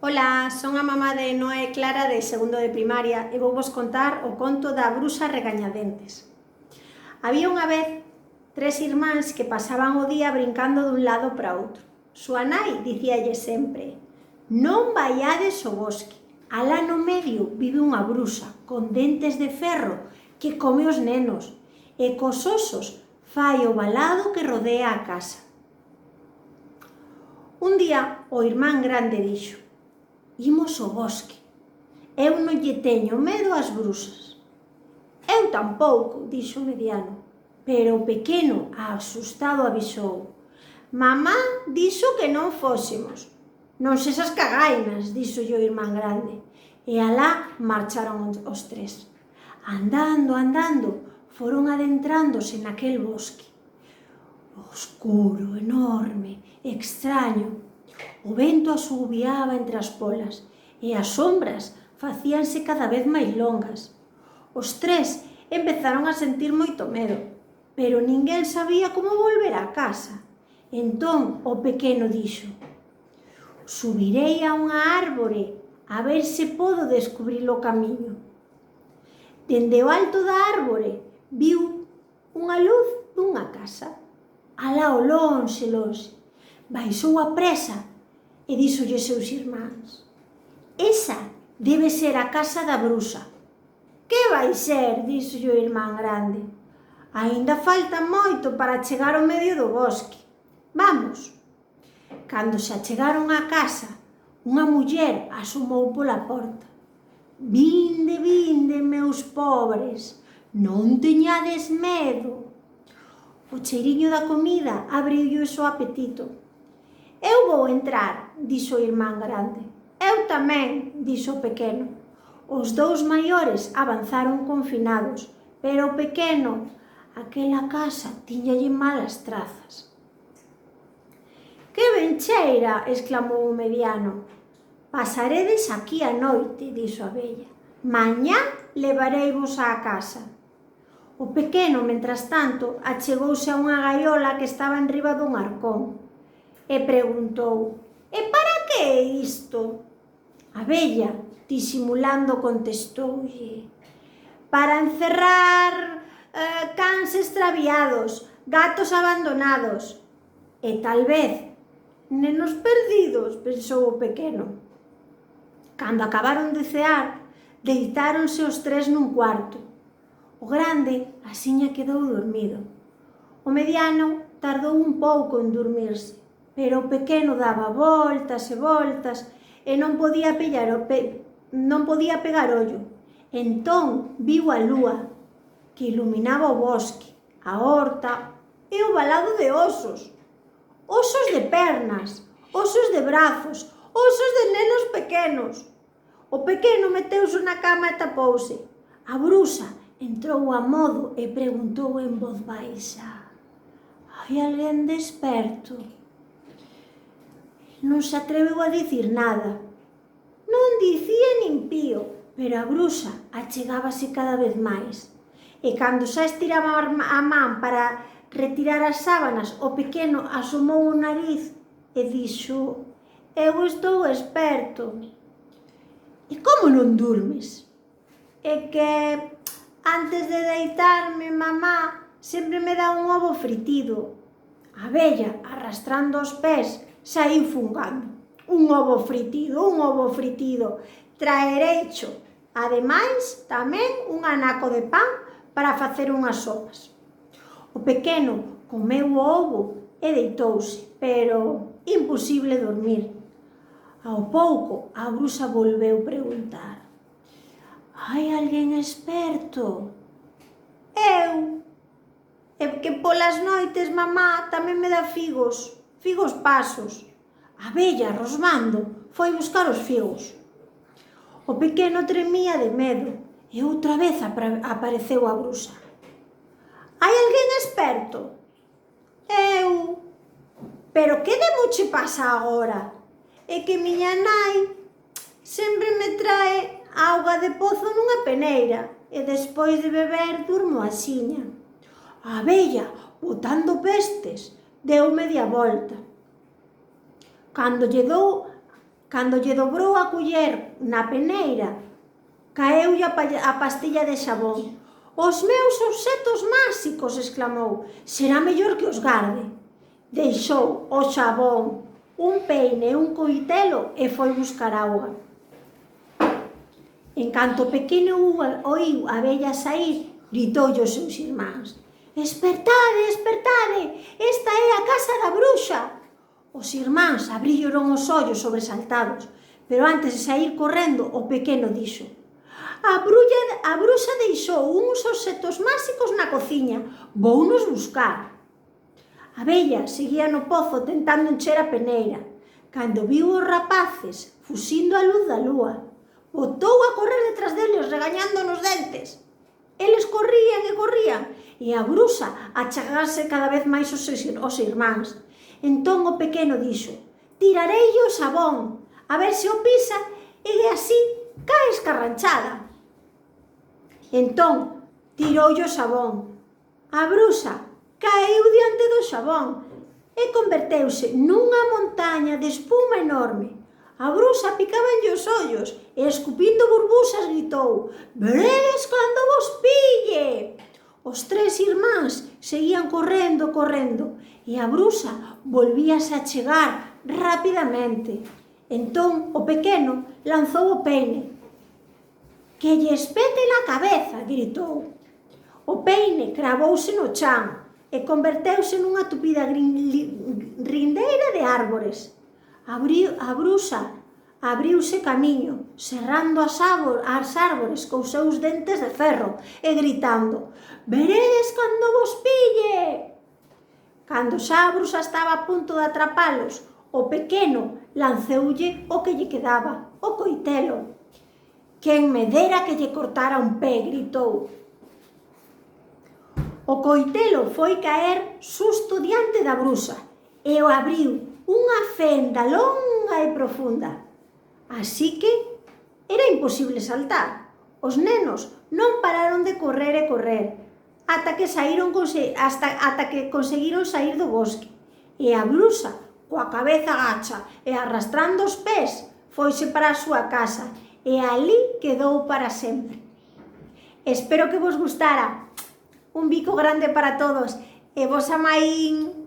Ola, son a mamá de Noé e Clara de segundo de primaria e vou vos contar o conto da bruxa regañadentes. Había unha vez tres irmáns que pasaban o día brincando dun lado para outro. Súa nai dicíalle sempre: non vaiades ao bosque, alá no medio vive unha bruxa con dentes de ferro que come os nenos e cos osos fai o valado que rodea a casa. Un día o irmán grande dixo: imos ao bosque. Eu non lle teño medo ás bruxas. Eu tampouco, dixo o mediano, pero o pequeno, asustado, avisou: mamá dixo que non fósemos. Non sesas cagainas, dixo o irmán grande, e alá marcharon os tres. Andando, foron adentrándose naquel bosque. Oscuro, enorme, extraño. O vento asubiaba entre as polas e as sombras facíanse cada vez máis longas. Os tres empezaron a sentir moito medo, pero ninguén sabía como volver á casa. Entón o pequeno dixo: subirei a unha árbore a ver se podo descubrir o camiño. Dende o alto da árbore viu unha luz dunha casa. Alá ao lonxe, baixou a presa e díxolle seus irmáns: esa debe ser a casa da bruxa. Que vai ser? Díxolle o irmán grande. Aínda falta moito para chegar ao medio do bosque. Vamos. Cando se achegaron á casa, unha muller asomou pola porta. Vinde, meus pobres, non teñades medo. O cheiriño da comida abriulle o apetito. Eu vou entrar, dixo o irmán grande. Eu tamén, dixo o pequeno. Os dous maiores avanzaron confinados, pero o pequeno, aquela casa tiñalle malas trazas. Que ben cheira, exclamou o mediano. Pasaredes aquí a noite, dixo a vella. Mañá levareivos á casa. O pequeno, mentras tanto, achegouse a unha gaiola que estaba enriba dun arcón e preguntou: e para que é isto? A vella, disimulando, contestoulle: para encerrar cans extraviados, gatos abandonados e tal vez nenos perdidos, pensou o pequeno. Cando acabaron de cear, deitáronse os tres nun cuarto. O grande axiña quedou dormido. O mediano tardou un pouco en dormirse, pero o pequeno daba voltas e voltas e non podía pegar ollo. Entón viu a lúa, que iluminaba o bosque, a horta e o valado de osos. Osos de pernas, osos de brazos, osos de nenos pequenos. O pequeno meteuse na cama e tapouse. A bruxa entrou a modo e preguntou en voz baixa: hai alguén desperto? Non se atreveu a dicir nada. Non dicía nin pío, pero a bruxa achegábase cada vez máis. E cando xa estiraba a man para retirar as sábanas, o pequeno asomou o nariz e dixo: eu estou esperto. E como non durmes? É que antes de deitarme, mamá sempre me dá un ovo fritido. A vella, arrastrando os pés, saíu fungando. Un ovo fritido, traereicho. Ademais, tamén un anaco de pan para facer unhas sopas. O pequeno comeu o ovo e deitouse, pero imposible dormir. Ao pouco, a bruxa volveu preguntar: hai alguén experto? Eu. É que polas noites, mamá, tamén me dá figos pasos. A vella, rosmando, foi buscar os figos. O pequeno tremía de medo e outra vez apareceu a bruxa. Hai alguén experto? Eu. Pero que demoche pasa agora? É que miña nai sempre me trae auga de pozo nunha peneira e despois de beber durmo axiña. A vella, botando pestes, deu media volta. Cando Cando lle dobrou a culler na peneira, caeulle a pastilla de xabón. Os meus obxetos máxicos, exclamou, será mellor que os garde. Deixou o xabón, un peine e un coitelo e foi buscar auga. En canto o pequeno oíu a vella saír, gritoulle aos seus irmáns: «Espertade, espertade, esta é a casa da bruxa!» Os irmáns abriron os ollos sobresaltados, pero antes de saír correndo, o pequeno dixo: A bruxa deixou uns obxetos máxicos na cociña, vounos buscar. A vella seguía no pozo tentando encher a peneira. Cando viu os rapaces fuxindo a luz da lúa, botou a correr detrás deles regañando nos dentes. Eles corrían e corrían, e a bruxa achagase cada vez máis aos irmáns. Entón o pequeno dixo: «Tirareille o xabón, a ver se o pisa e así cae escarranchada». Entón tiroulle o xabón. A bruxa caeu diante do xabón e converteuse nunha montaña de espuma enorme. A bruxa picabanlle os ollos e, escupindo burbusas, gritou: «Veredes cando vos pille!» Os tres irmáns seguían correndo, e a bruxa volvíase a chegar rapidamente. Entón o pequeno lanzou o peine. «Que lle espete na cabeza!» gritou. O peine cravouse no chan e converteuse nunha tupida rindeira de árbores. A bruxa abriuse camiño, serrando as árbores cos seus dentes de ferro e gritando: «Veredes cando vos pille!» Cando xa a bruxa estaba a punto de atrapalos, o pequeno lanceulle o que lle quedaba, o coitelo. «Quen me dera que lle cortara un pé!» gritou. O coitelo foi caer xusto diante da bruxa e o abriu unha fenda longa e profunda. Así que era imposible saltar. Os nenos non pararon de correr ata que conseguiron saír do bosque. E a bruxa, coa cabeza gacha e arrastrando os pés, foise para a súa casa e ali quedou para sempre. Espero que vos gustara. Un bico grande para todos e vos amaín.